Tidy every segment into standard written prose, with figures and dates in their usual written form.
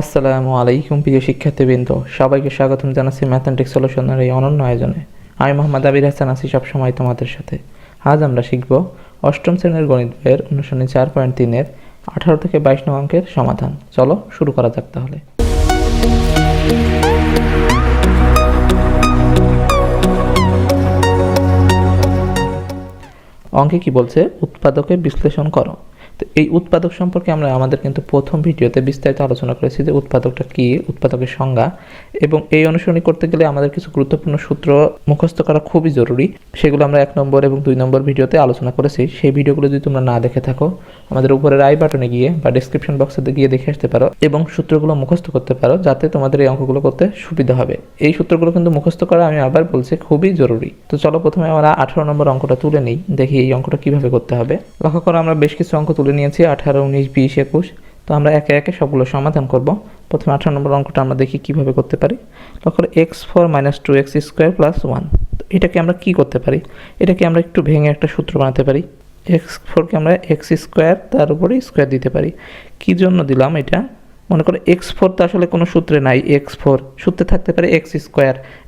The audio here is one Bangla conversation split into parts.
আসসালামু আলাইকুম প্রিয় শিক্ষার্থীবৃন্দ, সবাইকে স্বাগতম জানাচ্ছি ম্যাথান্টিক্স সলিউশনের এই অনন্য আয়োজনে। আমি মোহাম্মদ আবির হাসান আছি সবসময় তোমাদের সাথে। আজ আমরা শিখব অষ্টম শ্রেণীর গণিত বইয়ের অনুশীলনী 4.3-এর 18 থেকে 22 নং অঙ্কের সমাধান। চলো শুরু করা যাক তাহলে। অঙ্কে কি বলছে? উৎপাদকে বিশ্লেষণ করো। তো এই উৎপাদক সম্পর্কে আমরা আমাদের কিন্তু প্রথম ভিডিওতে বিস্তারিত আলোচনা করেছি যে উৎপাদকটা কি, উৎপাদকের সংজ্ঞা, এবং এই অনুসরণী করতে গেলে আমাদের কিছু গুরুত্বপূর্ণ সূত্র মুখস্থ করা খুবই জরুরি। সেগুলো আমরা 1 নম্বর এবং 2 নম্বর ভিডিওতে আলোচনা করেছি। সেই ভিডিওগুলো যদি তোমরা না দেখে থাকো, আমাদের উপরের আই বাটনে গিয়ে বা ডেসক্রিপশন বক্সে গিয়ে দেখে আসতে পারো এবং সূত্রগুলো মুখস্থ করতে পারো, যাতে তোমাদের এই অঙ্কগুলো করতে সুবিধা হবে। এই সূত্রগুলো কিন্তু মুখস্থ করা, আমি আবার বলছি, খুবই জরুরি। তো চলো প্রথমে আমরা 18 নম্বর অঙ্কটা তুলে নিই, দেখি এই অঙ্কটা কিভাবে করতে হবে। লক্ষ্য করো, আমরা বেশ কিছু অঙ্ক তুলে নিয়েছি, 18, 19, 20, 21। তো আমরা একে একে সবগুলো সমাধান করব। প্রথমে 18 নম্বর অঙ্কটা আমরা দেখি কিভাবে করতে পারি। লক্ষ্য করো, x4 - 2x² + 1। তো এটাকে আমরা কি করতে পারি? এটাকে আমরা একটু ভেঙে একটা সূত্র বানাতে পারি। x4কে আমরা x² তার উপরে স্কোয়ার দিতে পারি। কি জন্য দিলাম এটা? মনে করো x4 তো আসলে কোনো সূত্রে নাই। x4 সূত্রে থাকতে পারে x²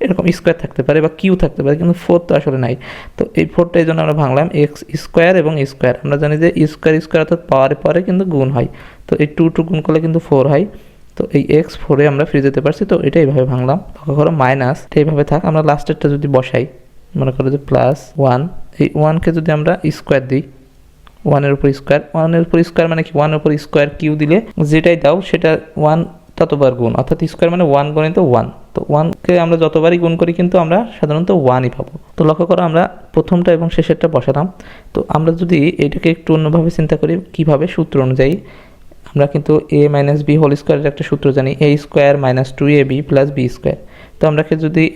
এরকম স্কোয়ার থাকতে পারে বা কিউ থাকতে পারে, কিন্তু 4 তো আসলে নাই। তো এই 4টা এই জন্য আমরা ভাঙলাম x² এবং স্কোয়ার। আমরা জানি যে স্কোয়ার অর্থাৎ পাওয়ারে পরে কিন্তু গুণ হয়। তো এই 2 গুণ করলে কিন্তু 4 হয়। তো এই x4-এ আমরা ফিরে যেতে পারছি। তো এটা এইভাবে ভাঙলাম। লক্ষ্য করো, মাইনাস এইভাবে থাক। আমরা লাস্টেরটা যদি বসাই, মনে করো যে +1, এই 1কে যদি আমরা স্কোয়ার দিই, 1-এর উপর স্কোয়ার, 1-এর উপর স্কোয়ার মানে কি? 1-এর উপর স্কোয়ার কিউ দিলে যেটাই দাও সেটা 1 ততবার গুণ, অর্থাৎ স্কোয়ার মানে 1 গণিত 1। তো 1কে আমরা যতবারই গুণ করি কিন্তু আমরা সাধারণত 1ই পাবো। তো লক্ষ্য করো, আমরা প্রথমটা এবং শেষেরটা বসালাম। তো আমরা যদি এটাকে একটু অন্যভাবে চিন্তা করি, কিভাবে? সূত্র অনুযায়ী আমরা কিন্তু a - b হোল স্কোয়ারের একটা সূত্র জানি, a² - 2ab + b²। তো আমরা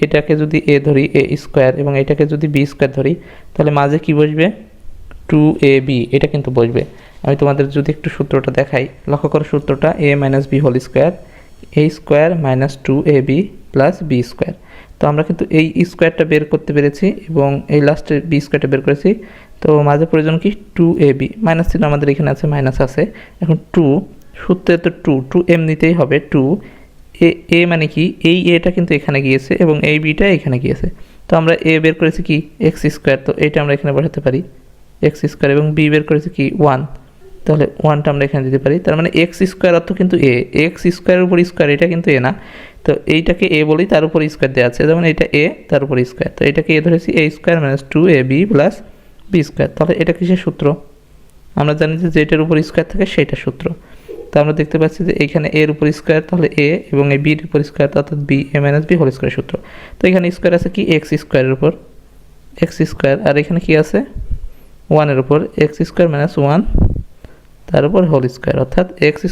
এটাকে যদি a ধরি, a² এবং এটাকে যদি b² ধরি, তাহলে মাঝে কি বসবে? 2ab, এটা কিন্তু বসবে। আমি তোমাদের যদি একটু সূত্রটা দেখাই, লক্ষ্য করো সূত্রটা a - b whole square, a² - 2ab + b²। তো আমরা কিন্তু এই স্কোয়ারটা বের করতে পেরেছি এবং এই লাস্টের b²টা বের করেছি। তো মাঝে প্রয়োজন কি? 2ab, মাইনাস ছিল আমাদের এখানে আছে, মাইনাস আছে। এখন 2 সূত্রে তো 2 এমনিতেই হবে 2 a মানে কি? এই এটা কিন্তু এখানে গিয়েছে এবং এই বিটা এখানে গিয়েছে। তো আমরা a বের করেছি কি? x²। তো এইটা আমরা এখানে বসাতে পারি x² এবং b বের করেছি কি? 1। তাহলে 1টা আমরা এখানে দিতে পারি। তার মানে x² অর্থ কিন্তু a, x² উপর স্কোয়ার, এটা কিন্তু a না। তো এইটাকে a বলি, তার উপর স্কোয়ার দেওয়া আছে, যেমন এটা a তার উপর স্কোয়ার। তো এটাকে a ধরেছি, a² - 2ab + b²। তাহলে এটা কিসের সূত্র? আমরা জানি যে যেটার উপর স্কোয়ার থাকে সেইটা সূত্র। তো আমরা দেখতে পাচ্ছি যে এখানে a এর উপর স্কোয়ার, তাহলে a, এবং এই b এর উপর স্কোয়ার অর্থাৎ b, a - b whole square সূত্র। তো এখানে স্কোয়ার আছে কি? x² উপর x², আর এখানে কি আছে? 1-এর উপর x² - 1 তার উপর হোল স্কোয়ার, অর্থাৎ x²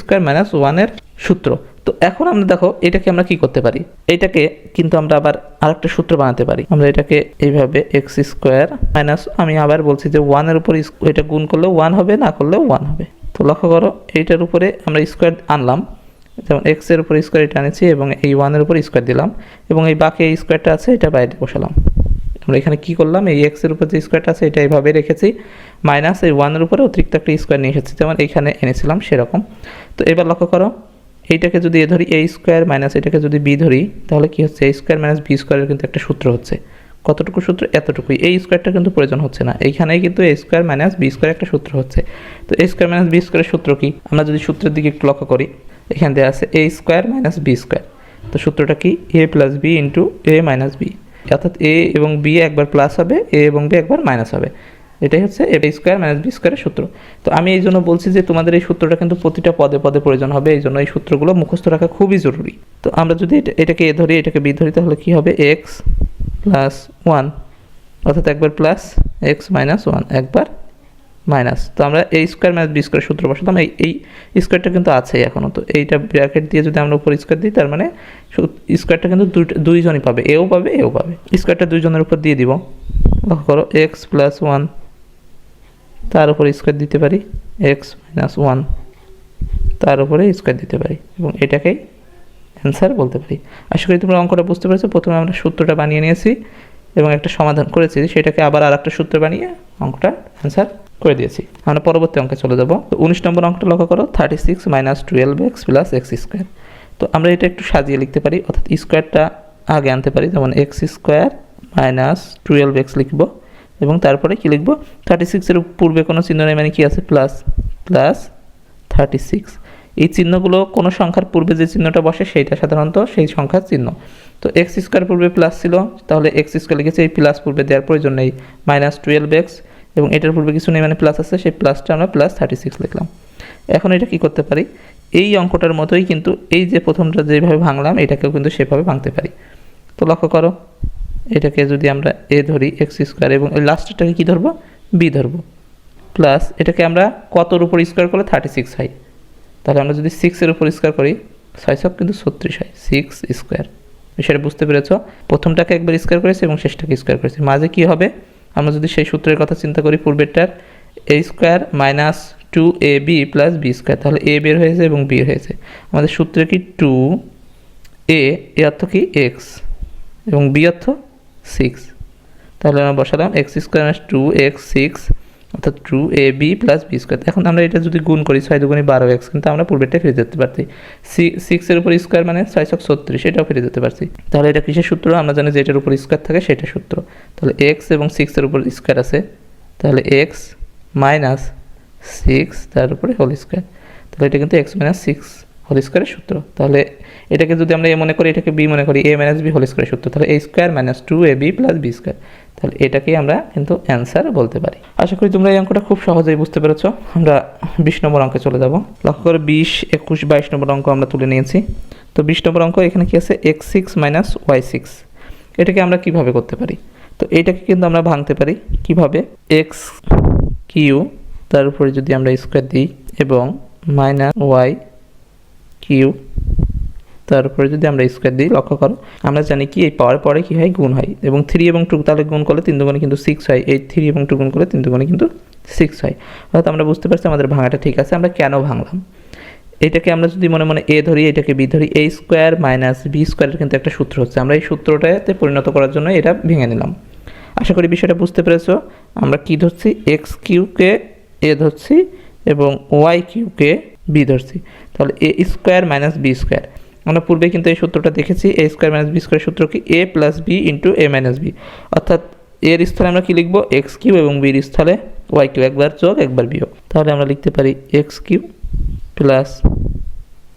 - 1-এর সূত্র। তো এখন আমরা দেখো এটাকে আমরা কি করতে পারি? এটাকে কিন্তু আমরা আবার আরেকটা সূত্র বানাতে পারি। আমরা এটাকে এইভাবে x² - আমি আবার বলছি যে 1-এর উপর এটা গুণ করলেও 1 হবে, না করলেও 1 হবে। তো লক্ষ্য করো, এইটার উপরে আমরা স্কোয়ার আনলাম, যেমন x-এর উপর স্কোয়ার এটা আনেছি এবং এই 1-এর উপর স্কোয়ার দিলাম, এবং এই বাকি এই স্কোয়ারটা আছে এটা বাইরে বসালাম। আমরা এখানে কি করলাম? এই x-এর উপর যে স্কোয়ারটা আছে এটা এইভাবে রেখেছি, মাইনাস এই 1-এর উপরে অতিরিক্ত একটা স্কোয়ার নিয়ে এসেছি, যেমন এইখানে এনেছিলাম সেরকম। তো এবার লক্ষ্য করো, এইটাকে যদি এ ধরি a² - এটাকে যদি b ধরি, তাহলে কি হচ্ছে? a² - b² কিন্তু একটা সূত্র হচ্ছে। কতটুকু সূত্র? এতটুকুই। এই স্কোয়ারটা কিন্তু প্রয়োজন হচ্ছে না, এইখানেই কিন্তু a² - b² একটা সূত্র হচ্ছে। তো a² - b² সূত্র কি? আমরা যদি সূত্রের দিকে একটু লক্ষ্য করি, এখানে দেওয়া আছে a² - b²। তো সূত্রটা কি? a + b × a - b, অর্থাৎ a এবং b একবার প্লাস হবে, a এবং b একবার মাইনাস হবে। এটাই হচ্ছে a² - b² সূত্র। তো আমি এই জন্য বলছি যে তোমাদের এই সূত্রটা কিন্তু প্রতিটা পদে পদে প্রয়োজন হবে, এই জন্য এই সূত্রগুলো মুখস্থ রাখা খুবই জরুরি। তো আমরা যদি এটাকে a ধরি, এটাকে b ধরি, তাহলে কি হবে? x + 1, অর্থাৎ একবার প্লাস, x - 1 একবার মাইনাস। তো আমরা a² - b² সূত্র বসাতাম। এই স্কোয়ারটা কিন্তু আছেই এখনও। তো এইটা ব্র্যাকেট দিয়ে যদি আমরা উপর স্কোয়ার দিই, তার মানে স্কোয়ারটা কিন্তু দুইজনই পাবে, এও পাবে এও পাবে। স্কোয়ারটা দুইজনের উপর দিয়ে দিব। লক্ষ্য করো, x + 1 তার উপরে স্কোয়ার দিতে পারি, x - 1 তার উপরে স্কোয়ার দিতে পারি, এবং এটাকেই অ্যান্সার বলতে পারি। আশা করি তোমরা অঙ্কটা বুঝতে পেরেছো। প্রথমে আমরা সূত্রটা বানিয়ে নিয়েছি এবং একটা সমাধান করেছি, সেটাকে আবার আরেকটা সূত্র বানিয়ে অঙ্কটা অ্যান্সার করে দিয়েছি। আমরা পরবর্তী অঙ্কে চলে যাব। তো 19 নম্বর অঙ্কটা লক্ষ্য করো, 36 - 12x + x²। তো আমরা এটা একটু সাজিয়ে লিখতে পারি, অর্থাৎ স্কোয়ারটা আগে আনতে পারি, যেমন এক্স স্কোয়ার মাইনাস 12x লিখব এবং তারপরে কি লিখব 36-এর পূর্বে কোনো চিহ্ন নেই, মানে কি আছে প্লাস, প্লাস 36। এই চিহ্নগুলো কোনো সংখ্যার পূর্বে যে চিহ্নটা বসে সেইটা সাধারণত সেই সংখ্যার চিহ্ন। তো এক্স স্কোয়ার পূর্বে প্লাস ছিল, তাহলে এক্স স্কোয়ার লিখেছে, এই প্লাস পূর্বে দেওয়ার প্রয়োজন নেই, মাইনাস 12x, এবং এটার পূর্বে কিছু নেই মানে প্লাস আছে, সেই প্লাসটা আমরা প্লাস 36 লিখলাম। এখন এটা কি করতে পারি, এই অঙ্কটার মতোই কিন্তু এই যে প্রথমটা যেভাবে ভাঙলাম এটাকেও কিন্তু সেভাবে ভাঙতে পারি। তো লক্ষ্য করো, এটাকে যদি আমরা এ ধরি এক্স স্কোয়ার এবং এই লাস্টটাকে কী ধরবো বি ধরবো, প্লাস এটাকে আমরা কতর উপর স্কোয়ার করলে 36 হয়, তাহলে আমরা যদি 6-এর উপর স্কোয়ার করি 6 কিন্তু 36 হয়, 6 স্কোয়ার। বিষয়টা বুঝতে পেরেছ, প্রথমটাকে একবার স্কোয়ার করেছি এবং শেষটাকে স্কোয়ার করেছি, মাঝে কি হবে, আমরা যদি সেই সূত্রের কথা চিন্তা করি পূর্বেরটার, a square minus 2ab plus b square, তাহলে এ বের হয়েছে এবং বি হয়েছে। আমাদের সূত্রে কি 2a এ অর্থ কি এক্স এবং বি অর্থ 6, তাহলে আমরা বসালাম এক্স স্কোয়ার মাইনাস 2x 6 অর্থাৎ 2ab প্লাস বি স্কোয়ার। এখন আমরা এটা যদি গুণ করি 6 দুগুণে 12x, কিন্তু আমরা পূর্বেরটা ফিরে যেতে পারছি, 6-এর উপর স্কোয়ার মানে 6 36, এটাও ফিরে যেতে পারছি। তাহলে এটা কিসের সূত্র, আমরা জানি যে এটার উপর স্কোয়ার থাকে সেটা সূত্র, তাহলে x এবং 6-এর উপর স্কোয়ার আছে, তাহলে x মাইনাস 6 তার উপরে হোল স্কোয়ার, তাহলে এটা কিন্তু x মাইনাস 6 হোল স্কোয়ারের সূত্র। তাহলে এটাকে যদি আমরা এ মনে করি, এটাকে বি মনে করি, এ মাইনাস বি হোল স্কোয়ারের সূত্র, তাহলে a square minus 2ab plus b square, তাহলে এটাকেই আমরা কিন্তু অ্যান্সার বলতে পারি। আশা করি তোমরা এই অঙ্কটা খুব সহজেই বুঝতে পেরেছো। আমরা 20 নম্বর অঙ্কে চলে যাব। লক্ষ্য করে 20, 21, 22 নম্বর অঙ্ক আমরা তুলে নিয়েছি। তো 20 নম্বর অঙ্ক এখানে কি আছে, x6 মাইনাস y6, এটাকে আমরা কিভাবে করতে পারি, তো এটাকে কিন্তু আমরা ভাঙতে পারি কিভাবে, এক্স কিউ তার উপরে যদি আমরা স্কোয়ার দিই এবং মাইনাস ওয়াই কিউ তার উপরে যদি আমরা স্কোয়ার দিই, লক্ষ্য করো আমরা জানি কি এই পাওয়ার পরে কি হয় গুণ হয়, এবং 3 এবং 2 তাহলে গুণ করলে 3 দুগুণে কিন্তু 6 হয়, এই 3 এবং 2 গুণ করলে 3 দুগুণে কিন্তু 6 হয়। অর্থাৎ আমরা বুঝতে পারছি আমাদের ভাঙাটা ঠিক আছে। আমরা কেন ভাঙলাম, এটাকে আমরা যদি মনে মনে এ ধরি, এটাকে বি ধরি, এ স্কোয়ার মাইনাস বি স্কোয়ারের কিন্তু একটা সূত্র হচ্ছে, আমরা এই সূত্রটাতে পরিণত করার জন্য এটা ভেঙে নিলাম। আশা করি বিষয়টা বুঝতে পেরেছো। আমরা কি ধরছি, এক্স কিউকে এ ধরছি এবং ওয়াই কিউকে বি ধরছি, তাহলে এ স্কোয়ার মাইনাস বি স্কোয়ার। আমরা পূর্বে কিন্তু এই সূত্রটা দেখেছি, এ স্কোয়ার মাইনাস বি স্কোয়ারের সূত্র কি এ plus b into a minus B, অর্থাৎ এর স্থলে আমরা কি লিখবো এক্স কিউ এবং বির স্থলে ওয়াই কিউ, একবার যোগ একবার বিয়োগ, তাহলে আমরা লিখতে পারি x cube plus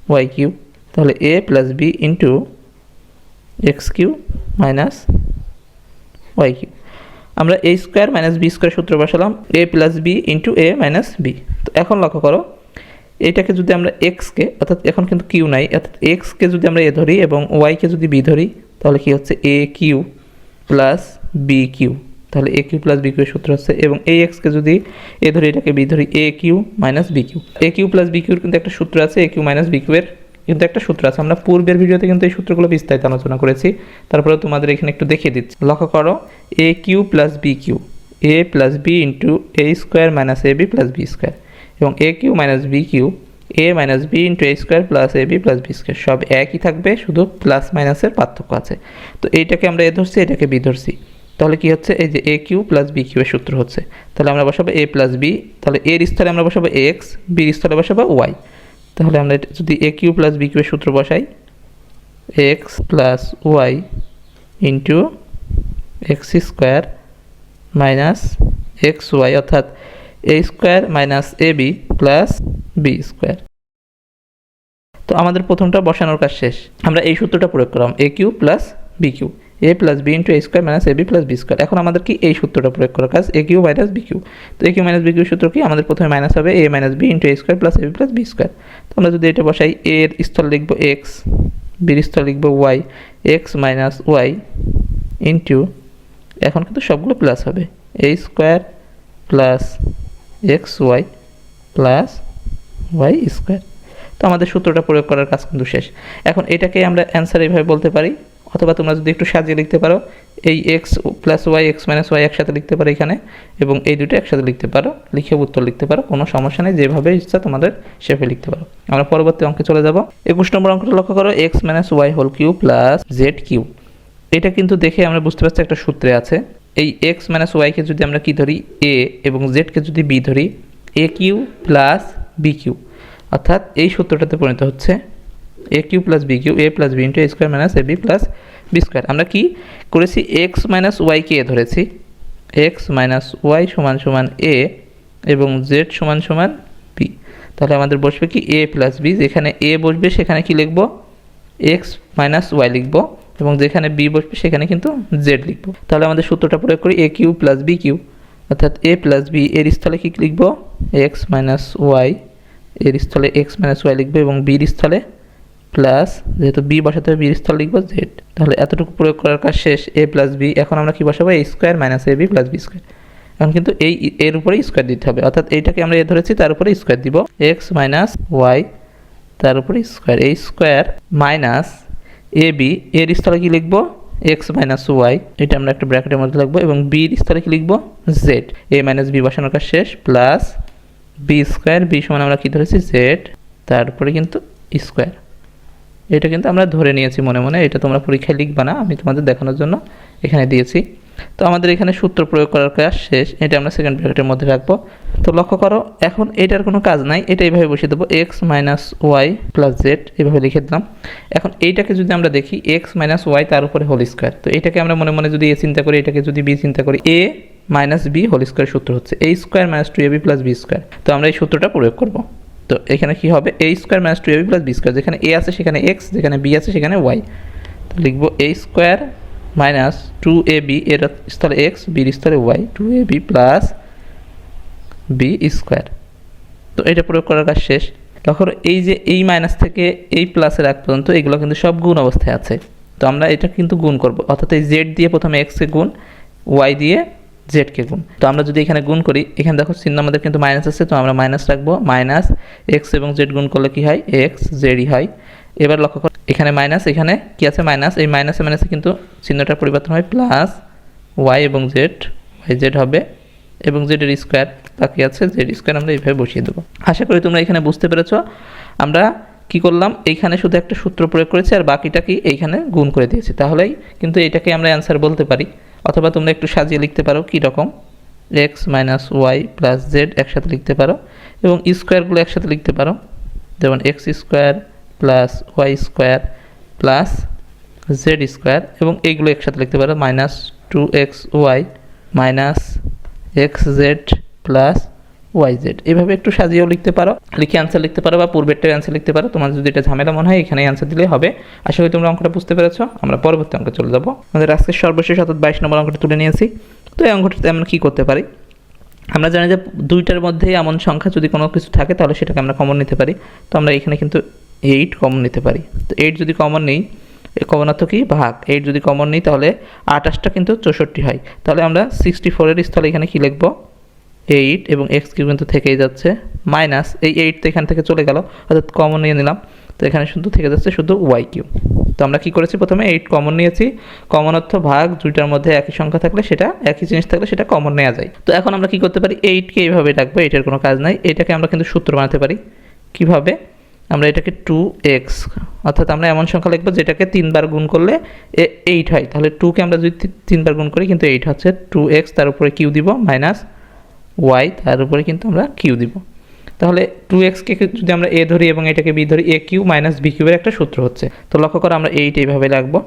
y cube, তাহলে a plus b into x cube minus y cube. আমরা a square minus b square সূত্র বসালাম, a plus b into a minus b. তো এখন লক্ষ্য করো, এটাকে যদি আমরা এক্সকে, অর্থাৎ এখন কিন্তু কিউ নাই, অর্থাৎ এক্সকে যদি আমরা এ ধরি এবং ওয়াইকে যদি বি ধরি, তাহলে কি হচ্ছে এ কিউ প্লাস বি কিউ, তাহলে এ কিউ প্লাস বি কিউ সূত্র হচ্ছে, এবং এই এক্সকে যদি এ ধরি এটাকে বি ধরি, এ কিউ মাইনাস বি কিউ। এ কিউ প্লাস বি কিউর কিন্তু একটা সূত্র আছে, এ কিউ মাইনাস বি কিউ এর কিন্তু একটা সূত্র আছে, আমরা পূর্বের ভিডিওতে কিন্তু এই সূত্রগুলো বিস্তারিত আলোচনা করেছি, তারপরে তোমাদের এখানে একটু দেখিয়ে দিচ্ছি। লক্ষ্য করো, এ cube plus b Q, A plus b into a square minus a b plus b square, এবং এ cube minus b Q A minus B into a square plus A b plus b square, সব একই থাকবে, শুধু প্লাস মাইনাসের পার্থক্য আছে। তো এইটাকে আমরা এ ধরছি, এটাকে বি ধরছি, তাহলে কি হচ্ছে এই যে এ কিউ প্লাস বি কিউ এর সূত্র হচ্ছে, তাহলে আমরা বসাবো এ প্লাস বি, তাহলে এর স্থলে আমরা বসাবো এক্স, বির স্থলে বসাবো ওয়াই, তাহলে আমরা যদি a cube plus b cube এর সূত্র বসাই, x plus y into x square minus x y, অর্থাৎ a square minus a b plus b square. তো আমাদের প্রথমটা বসানোর কাজ শেষ, আমরা এই সূত্রটা প্রয়োগ করলাম, এ cube plus b Q, A plus b into a square minus a b plus b square. এখন আমাদের কি এই সূত্রটা প্রয়োগ করার কাজ, এ কিউ মাইনাস বি কিউ। তো এ কিউ মাইনাস বি কিউ সূত্র কি, আমাদের প্রথমে মাইনাস হবে এ minus B into a square plus A b plus b square. তো আমরা যদি এটা বসাই, এর স্থলে লিখবো এক্স, বির স্থলে লিখবো y, x minus y into, এখন কিন্তু সবগুলো প্লাস হবে, a square plus x y plus y square. তো আমাদের সূত্রটা প্রয়োগ করার কাজ কিন্তু শেষ। এখন এটাকে আমরা অ্যান্সার এইভাবে বলতে পারি, অথবা তোমরা যদি একটু সাজিয়ে লিখতে পারো, এই x plus y, x minus y একসাথে লিখতে পারো এখানে, এবং এই দুটো একসাথে লিখতে পারো, লিখে উত্তর লিখতে পারো, কোনো সমস্যা নেই, যেভাবে ইচ্ছা তোমাদের সেভাবে লিখতে পারো। আমরা পরবর্তী অঙ্কে চলে যাব। 21 নম্বর অঙ্কটা লক্ষ্য করো, x minus y whole cube plus z cube. এটা কিন্তু দেখে আমরা বুঝতে পারছি একটা সূত্রে আছে, এই এক্স মাইনাস ওয়াইকে যদি আমরা কি ধরি এ এবং জেডকে যদি বি ধরি, এ কিউ প্লাস বি কিউ, অর্থাৎ এই সূত্রটাতে পরিণত হচ্ছে এ cube plus b Q, A plus b into a square minus a b plus b square. আমরা কি করেছি, এক্স মাইনাস ওয়াইকে এ ধরেছি, এক্স মাইনাস ওয়াই সমান সমান এ এবং জেড সমান সমান বি। তাহলে আমাদের বসবে কি এ প্লাস বি, যেখানে এ বসবে সেখানে কি লিখব, এক্স মাইনাস ওয়াই লিখব, এবং যেখানে বি বসবে সেখানে কিন্তু জেড লিখব। তাহলে আমাদের সূত্রটা প্রয়োগ করি, a cube plus b cube, অর্থাৎ এ প্লাস বি এর স্থলে কী লিখব, এক্স মাইনাস ওয়াই, এর স্থলে এক্স মাইনাস ওয়াই লিখবো, এবং বির স্থলে প্লাস, যেহেতু বি বসাতে হবে বির স্থলে লিখবো জেড। তাহলে এতটুকু প্রয়োগ করার কাজ শেষ, এ প্লাস বি। এখন আমরা কি বসাবো, এ square minus a b plus b square. এখন কিন্তু এর উপরে স্কোয়ার দিতে হবে, অর্থাৎ এইটাকে আমরা এ ধরেছি তার উপরে স্কোয়ার দিব, এক্স মাইনাস ওয়াই তার উপরে স্কোয়ার, এই স্কোয়ার মাইনাস এ বি এর স্থলে কি লিখবো, এক্স মাইনাস ওয়াই, এটা আমরা একটা ব্র্যাকেটের মধ্যে লিখবো, এবং বির স্থলে কি লিখবো, জেড, এ মাইনাস বি বসানোর কাজ শেষ, প্লাস বি স্কোয়ার, বি সমান আমরা কী ধরেছি জেড, তারপরে কিন্তু স্কোয়ার। এটা কিন্তু আমরা ধরে নিয়েছি মনে মনে, এটা তোমরা পরীক্ষায় লিখবা না, আমি তোমাদের দেখানোর জন্য এখানে দিয়েছি। তো আমাদের এখানে সূত্র প্রয়োগ করার কাজ শেষ, এটা আমরা সেকেন্ড ব্র্যাকেটের মধ্যে রাখবো। তো লক্ষ্য করো, এখন এটার কোনো কাজ নাই, এটা এইভাবে বসিয়ে দেবো, x minus y plus z, এইভাবে লিখে দিলাম। এখন এইটাকে যদি আমরা দেখি, এক্স মাইনাস ওয়াই তার উপরে হোল স্কোয়ার, তো এটাকে আমরা মনে মনে যদি এ চিন্তা করি, এটাকে যদি বি চিন্তা করি, এ মাইনাস বি হোল স্কোয়ার সূত্র হচ্ছে এ স্কোয়ার মাইনাস টু এ বি প্লাস বি স্কোয়ার। তো আমরা এই সূত্রটা প্রয়োগ করব। তো এখানে কি হবে, a square minus two A b plus b square, যেখানে এ আছে সেখানে এক্স, যেখানে বি আছে সেখানে ওয়াই। তো লিখবো এ square minus two A B এর স্থলে এক্স, বির স্থলে ওয়াই, টু এ বি প্লাস বি স্কোয়ার। তো এটা প্রয়োগ করার কাজ শেষ। তখন এই যে এই মাইনাস থেকে এই প্লাসের আগ পর্যন্ত এগুলো কিন্তু সব গুণ অবস্থায় আছে। তো আমরা এটা কিন্তু গুণ করব, অর্থাৎ এই জেড দিয়ে প্রথমে এক্সকে গুণ, ওয়াই দিয়ে জেডকে গুণ। তো আমরা যদি এখানে গুণ করি, এখানে দেখো চিহ্ন আমাদের কিন্তু মাইনাস আছে, তো আমরা মাইনাস রাখবো, মাইনাস এক্স এবং জেড গুণ করলে কি হয়, এক্স জেডই হয়। এবার লক্ষ্য করো, এখানে মাইনাস, এখানে কি আছে মাইনাস, এই মাইনাসে মাইনাসে কিন্তু চিহ্নটার পরিবর্তন হয়, প্লাস ওয়াই এবং জেড, ওয়াই জেড হবে, এবং জেডের স্কোয়ার বাকি আছে, জেড স্কোয়ার আমরা এইভাবে বসিয়ে দেবো। আশা করি তোমরা এখানে বুঝতে পেরেছ। আমরা কি করলাম, এইখানে শুধু একটা সূত্র প্রয়োগ করেছি আর বাকিটা কি এইখানে গুণ করে দিয়েছি, তাহলেই কিন্তু এটাকে আমরা অ্যান্সার বলতে পারি। অথবা তোমরা একটু সাজিয়ে লিখতে পারো, কী রকম, x minus y plus z একসাথে লিখতে পারো, এবং স্কোয়ারগুলো একসাথে লিখতে পারো, যেমন x square plus y square plus z square, এবং এইগুলো একসাথে লিখতে পারো, minus two x y minus x z plus y z. এইভাবে একটু সাজিয়েও লিখতে পারো, লিখে অ্যান্সার লিখতে পারো, বা পূর্বেরটাও অ্যান্সার লিখতে পারো। তোমার যদি এটা ঝামেলা মনে হয় এখানে অ্যান্সার দিলে হবে। আশা করি তোমরা অঙ্কটা বুঝতে পেরেছো। আমরা পরবর্তী অঙ্কে চলে যাবো। আমাদের আজকের সর্বশেষ অর্থাৎ 22 নম্বর অঙ্কটা তুলে নিয়েছি। তো এই অঙ্কটাতে আমরা কী করতে পারি, আমরা জানি যে দুইটার মধ্যেই এমন সংখ্যা যদি কোনো কিছু থাকে তাহলে সেটাকে আমরা কমন নিতে পারি। তো আমরা এখানে কিন্তু 8 কমন নিতে পারি। তো 8 যদি কমন নেই, কমন অর্থ কি, ভাগ। 8 যদি কমন নেই তাহলে 28টা কিন্তু 64 হয়। তাহলে আমরা 64-এর স্থলে এখানে কী লিখব, 8, এবং এক্স কিউ কিন্তু থেকেই যাচ্ছে, মাইনাস এই 8 তো এখান থেকে চলে গেল, অর্থাৎ কমন নিয়ে নিলাম, তো এখানে শুধু থেকে যাচ্ছে শুধু ওয়াই কিউ। তো আমরা কী করেছি, প্রথমে 8 কমন নিয়েছি, কমন অর্থ ভাগ, দুইটার মধ্যে একই সংখ্যা থাকলে সেটা একই জিনিস থাকলে সেটা কমন নেওয়া যায়। তো এখন আমরা কী করতে পারি, 8কে এইভাবে রাখবো, এটার কোনো কাজ নাই, এটাকে আমরা কিন্তু সূত্র বানাতে পারি। কীভাবে, আমরা এটাকে 2x, অর্থাৎ আমরা এমন সংখ্যা লিখবো যেটাকে 3 বার গুণ করলে 8 হয়। তাহলে 2কে আমরা যদি 3 বার গুণ করি কিন্তু 8 হচ্ছে, 2x তার উপরে কিউ দিব, মাইনাস ওয়াই তার উপরে কিন্তু আমরা কিউ দিব। তাহলে 2xকে যদি আমরা এ ধরি এবং এটাকে বি ধরি, এ কিউ মাইনাস বি কিউয়ের একটা সূত্র হচ্ছে। তো লক্ষ্য করো, আমরা 8 এইভাবে রাখবো,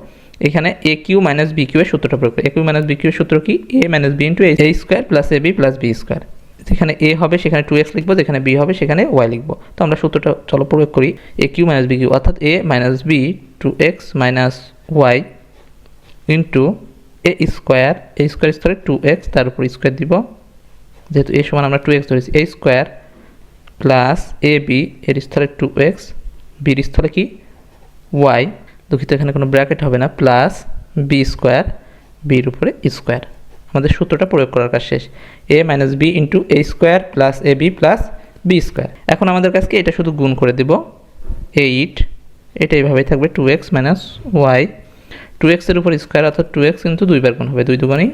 এখানে এ কিউ মাইনাস বি কিউয়ের সূত্রটা প্রয়োগ করি। এ কিউ মাইনাস বি কিউয়ের সূত্র কি, এ minus B into a square plus A b plus b square. যেখানে এ হবে সেখানে 2x লিখবো, যেখানে বি হবে সেখানে ওয়াই লিখবো। তো আমরা সূত্রটা চলো প্রয়োগ করি, a cube minus b cube অর্থাৎ a minus b 2x minus y into a square, a square স্তরে 2x তার উপর স্কোয়ার দিব, যেহেতু এ সমান আমরা 2x ধরেছি, এ স্কোয়ার প্লাস এ বি এর স্থলে 2x, বির স্থলে কি ওয়াই, দুঃখিত এখানে কোনো ব্র্যাকেট হবে না, প্লাস বি স্কোয়ার, বির উপরে স্কোয়ার। আমাদের সূত্রটা প্রয়োগ করার কাজ শেষ, এ minus B into a square plus A b plus b square. এখন আমাদের কাছকে এটা শুধু গুণ করে দেব, 8, এটা এইভাবেই থাকবে 2x মাইনাস ওয়াই, 2x-এর উপর স্কোয়ার অর্থাৎ 2x কিন্তু 2 বার গুণ হবে, 2 দুগুণই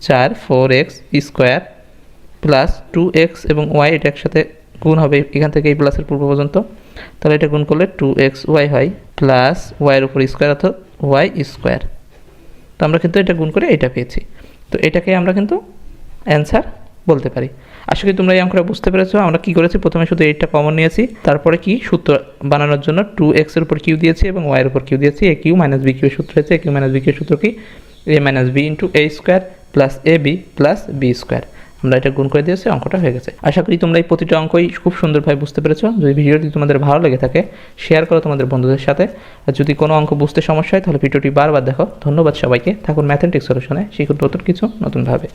4, 4x স্কোয়ার প্লাস 2x এবং ওয়াই এটা একসাথে গুণ হবে এখান থেকে এই প্লাসের পূর্ব পর্যন্ত, তাহলে এটা গুণ করলে 2x ওয়াই হয়, প্লাস ওয়াইয়ের উপর স্কোয়ার অর্থাৎ ওয়াই স্কোয়ার। তো আমরা কিন্তু এটা গুণ করে এটা পেয়েছি। তো এটাকে আমরা কিন্তু অ্যান্সার বলতে পারি। আশা করি তোমরা এই অঙ্কটা বুঝতে পেরেছো। আমরা কি করেছি, প্রথমে শুধু এইটা কমন নিয়েছি, তারপরে কি সূত্র বানানোর জন্য 2x এর উপর কিউ দিয়েছি এবং y এর উপর কিউ দিয়েছি। a cube minus b cube সূত্র হয়েছে। a cube minus b cube সূত্র কি, a minus b into a square plus ab plus b square. আমরা এটা গুণ করে দিয়েছি, অঙ্কটা হয়ে গেছে। আশা করি তোমরা এই প্রতিটা অঙ্কই খুব সুন্দরভাবে বুঝতে পেরেছো। যদি ভিডিওটি তোমাদের ভালো লেগে থাকে শেয়ার করো তোমাদের বন্ধুদের সাথে। আর যদি কোনো অঙ্ক বুঝতে সমস্যা হয় তাহলে ভিডিওটি বারবার দেখো। ধন্যবাদ সবাইকে। থাকুন ম্যাথমেটিক্স সলিউশনে, শিখুন নতুন কিছু নতুনভাবে।